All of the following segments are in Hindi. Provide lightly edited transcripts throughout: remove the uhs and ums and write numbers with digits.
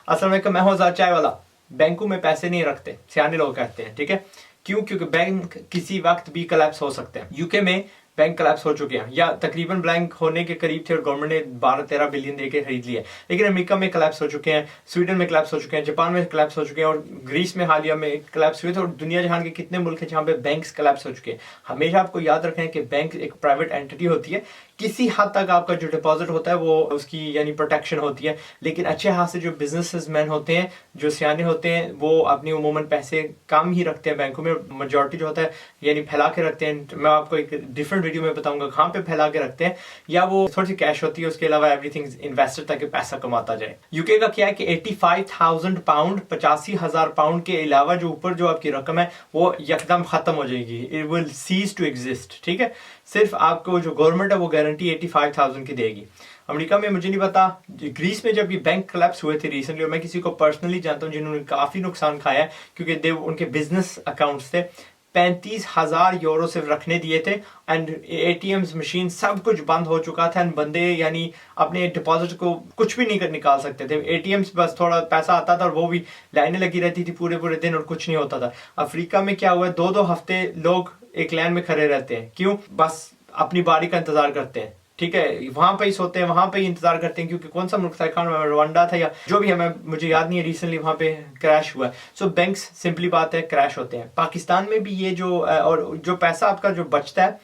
असल में मैं हूं आजाद चाय वाला। बैंकों में पैसे नहीं रखते, सियाने लोग कहते हैं, ठीक है। क्यों? क्योंकि बैंक किसी वक्त भी कोलैप्स हो सकते हैं। यूके में बैंक कोलैप्स हो चुके हैं या तकरीबन बैंक होने के करीब थे और गवर्नमेंट ने 12-13 बिलियन देके खरीद लिया। लेकिन अमेरिका में कोलैप्स हो चुके हैं, स्वीडन में कोलैप्स हो चुके हैं, जापान में कोलैप्स हो चुके हैं और ग्रीस में हालिया में कोलैप्स हुए थे। और दुनिया जहान के कितने मुल्क हैं जहां पे बैंक्स कोलैप्स हो चुके हैं। हमेशा आपको याद रखना है कि बैंक एक प्राइवेट एंटिटी होती है। किसी हद तक आपका जो डिपॉजिट होता है वो उसकी यानी प्रोटेक्शन होती है, लेकिन अच्छे हाथ से जो बिजनेसमैन होते हैं, जो सियाने होते हैं, वो अपनी उमूमन पैसे कम ही रखते हैं बैंकों में। मेजॉरिटी जो होता है यानी फैला के रखते हैं। मैं आपको एक डिफरेंट वीडियो में बताऊंगा कहाँ पे फैला के रखते हैं, या वो थोड़ी सी कैश होती है, उसके अलावा एवरीथिंग इन्वेस्टर ताकि पैसा कमाता जाए। यूके का क्या है कि 85,000 पाउंड, 85,000 पाउंड के अलावा जो ऊपर जो आपकी रकम है वो यकदम खत्म हो जाएगी। It will cease to exist, ठीक है। सिर्फ आपको जो गवर्नमेंट है वो गारंटी 85,000 की देगी। अमेरिका में मुझे नहीं पता, ग्रीस में जब ये बैंक कोलैप्स हुए थे रिसेंटली, और मैं किसी को पर्सनली जानता हूँ जिन्होंने काफी नुकसान खाया है क्योंकि उनके बिजनेस अकाउंट्स थे। 35,000 यूरो सिर्फ रखने दिए थे एंड एटीएम्स मशीन सब कुछ बंद हो चुका था। एंड बंदे यानी अपने डिपॉजिट को कुछ भी नहीं निकाल सकते थे। एटीएम्स बस थोड़ा पैसा आता था और वो भी लाइनें लगी रहती थी पूरे पूरे दिन और कुछ नहीं होता था। अफ्रीका में क्या हुआ है, 2-2 हफ्ते लोग एक लाइन में खड़े रहते हैं। क्यों? बस अपनी बारी का इंतजार करते हैं, ठीक है। वहां पे ही सोते हैं, वहां पे ही इंतजार करते हैं क्योंकि कौन सा मुल्क था, रवांडा था या जो भी है, मुझे याद नहीं है, रिसेंटली वहां पे क्रैश हुआ है। सो बैंक्स सिंपली बात है क्रैश होते हैं। पाकिस्तान में भी ये जो और जो पैसा आपका जो बचता है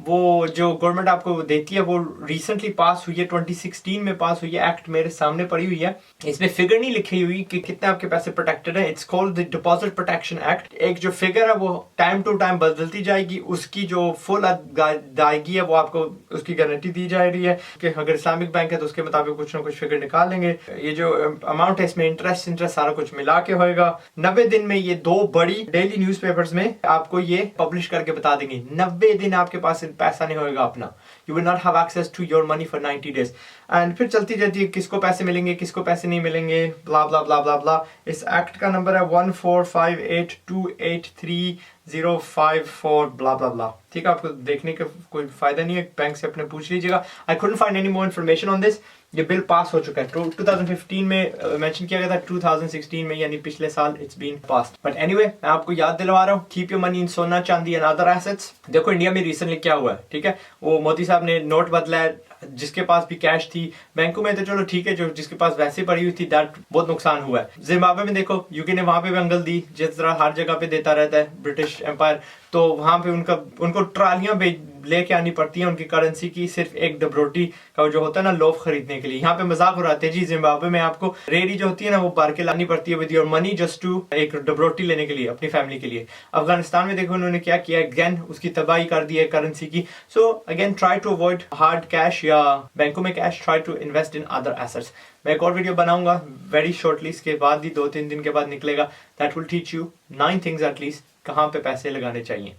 वो जो गवर्नमेंट आपको देती है वो रिसेंटली पास हुई है, 2016 में पास हुई है। एक्ट मेरे सामने पड़ी हुई है, इसमें फिगर नहीं लिखी हुई कि कितने आपके पैसे प्रोटेक्टेड है। It's called the deposit protection act. एक जो फिगर है वो टाइम टू टाइम बदलती जाएगी, उसकी जो फुल अदायगी है वो आपको उसकी गारंटी दी जा रही है कि अगर इस्लामिक बैंक है तो उसके मुताबिक कुछ ना कुछ फिगर निकाल लेंगे। ये जो अमाउंट है इसमें इंटरेस्ट सारा कुछ मिला के होगा। 90 दिन में ये 2 बड़ी डेली न्यूज़पेपर्स में आपको ये पब्लिश करके बता देंगे। 90 दिन आपके पास पैसा नहीं होगा अपना। You will not have access to your money for 90 days. And फिर चलती जाती है किसको पैसे मिलेंगे, किसको पैसे नहीं मिलेंगे, ब्ला ब्ला ब्ला ब्ला ब्ला। इस एक्ट का नंबर है 1458283 054 ब्ला ब्ला ब्ला, ठीक है। आपको देखने का कोई फायदा नहीं है, बैंक से अपने पूछ लीजिएगा। I couldn't find any more information on this. ये बिल पास हो चुका है, 2015 में मेंशन किया गया था, 2016 में यानी पिछले साल it's been passed. But anyway मैं आपको याद दिलवा रहा हूँ, कीप योर मनी इन सोना चांदी एंड अदर एसेट्स। देखो इंडिया में रिसेंटली क्या हुआ है, ठीक है। वो मोदी साहब ने नोट बदला है, जिसके पास भी कैश थी बैंकों में तो चलो ठीक है, जो जिसके पास वैसे पड़ी हुई थी दैट बहुत नुकसान हुआ है। जिम्बाब्वे में देखो, यूके ने वहां पे भी अंगल दी, जिस तरह हर जगह पे देता रहता है ब्रिटिश एम्पायर, तो वहां पे उनको ट्रालियां लेके आनी पड़ती है उनकी करेंसी की, सिर्फ एक डबरोटी का जो होता है ना लोफ खरीदने के लिए। यहाँ पे मजाक उड़ाते हैं जी जिम्बाब्वे में आपको रेडी जो होती है ना वो बार के लानी पड़ती है with your money just to एक डबरोटी लेने के लिए अपनी फैमिली के लिए। अफगानिस्तान में देखो उन्होंने क्या किया, अगेन उसकी तबाही कर दी है करेंसी की। So again try to avoid hard cash या बैंकों में cash, try to invest in other assets. मैं एक और वीडियो बनाऊंगा वेरी शॉर्टली, इसके बाद ही 2-3 दिन के बाद निकलेगा। That will teach you 9 things at least कहाँ पे पैसे लगाने चाहिए।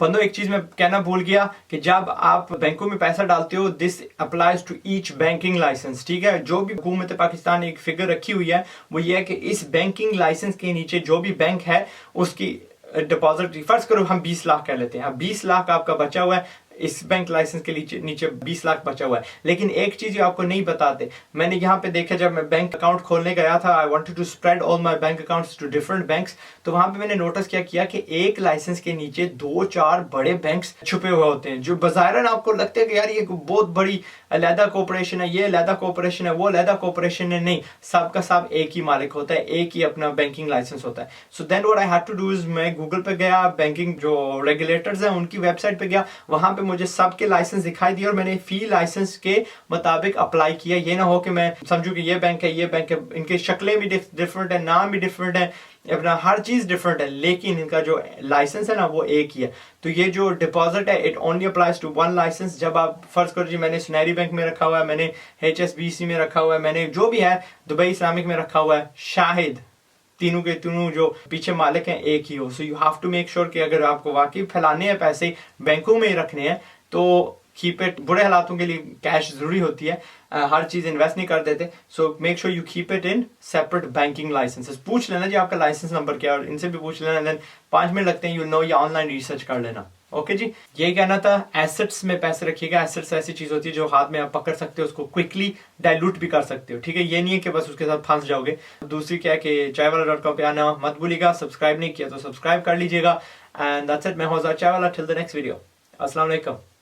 बंदो एक चीज मैं कहना भूल गया कि जब आप बैंकों में पैसा डालते हो this applies to each banking licence, ठीक है। जो भी हुकूमत पाकिस्तान ने एक फिगर रखी हुई है वो ये है कि इस बैंकिंग लाइसेंस के नीचे जो भी बैंक है उसकी डिपॉजिट, फर्ज करो हम 20 लाख कह लेते हैं, 20 लाख आपका बचा हुआ है, इस बैंक लाइसेंस के नीचे 20 लाख बचा हुआ है। लेकिन एक चीज आपको नहीं बताते, मैंने यहाँ पे देखा जब मैं बैंक अकाउंट खोलने गया था, I wanted to spread all my bank accounts to different banks, तो वहां पे मैंने नोटिस क्या किया कि एक लाइसेंस के नीचे 2-4 बड़े बैंक्स छुपे हुए होते हैं, जो बज़ाहिरन आपको लगता है कि यार ये बहुत बड़ी अलहदा कॉर्पोरेशन है, ये अलहदा कॉर्पोरेशन है, वो अलहदा कॉर्पोरेशन है। नहीं, सबका सब एक ही मालिक होता है, एक ही अपना बैंकिंग लाइसेंस होता है। So then what I had to do is मैं गूगल पे गया, बैंकिंग जो रेगुलेटर्स हैं उनकी वेबसाइट पे गया, वहां पे मुझे सबके लाइसेंस दिखाई दिए और मैंने फी लाइसेंस के मुताबिक अप्लाई किया। ये ना हो कि मैं समझू कि ये बैंक है, ये बैंक है, इनके शक्लें भी डिफरेंट है, नाम भी डिफरेंट है, अपना हर चीज डिफरेंट है, लेकिन इनका जो लाइसेंस है ना वो एक ही है। तो ये जो डिपॉजिट है it only applies to one licence. जब आप फर्ज करो जी मैंने सुनहरी बैंक में रखा हुआ है, मैंने HSBC में रखा हुआ है, मैंने जो भी है दुबई इस्लामिक में रखा हुआ है, शाहिद तीनों के तीनों जो पीछे मालिक हैं एक ही हो। So you have to make sure कि अगर आपको वाकई फैलाने हैं पैसे बैंकों में ही रखने हैं तो कीप इट। बुरे हालातों के लिए कैश जरूरी होती है, हर चीज इन्वेस्ट नहीं कर देते। So make sure you keep it in separate banking licences. पूछ लेना जी आपका लाइसेंस नंबर क्या है और इनसे भी पूछ लेना। 5 मिनट लगते हैं, यू नो, या ऑनलाइन रिसर्च कर लेना। ओके जी, यही कहना था। एसेट्स में पैसे रखिएगा। एसेट्स ऐसी चीज होती है जो हाथ में आप पकड़ सकते हो, उसको क्विकली डाइल्यूट भी कर सकते हो, ठीक है। ये नहीं है कि बस उसके साथ फंस जाओगे। दूसरी क्या है कि चायवाला.com पे आना मत भूलिएगा। सब्सक्राइब नहीं किया तो सब्सक्राइब कर लीजिएगा। And that's it. मैं हूं Azad Chaiwala. Till the next video. अस्सलाम वालेकुम।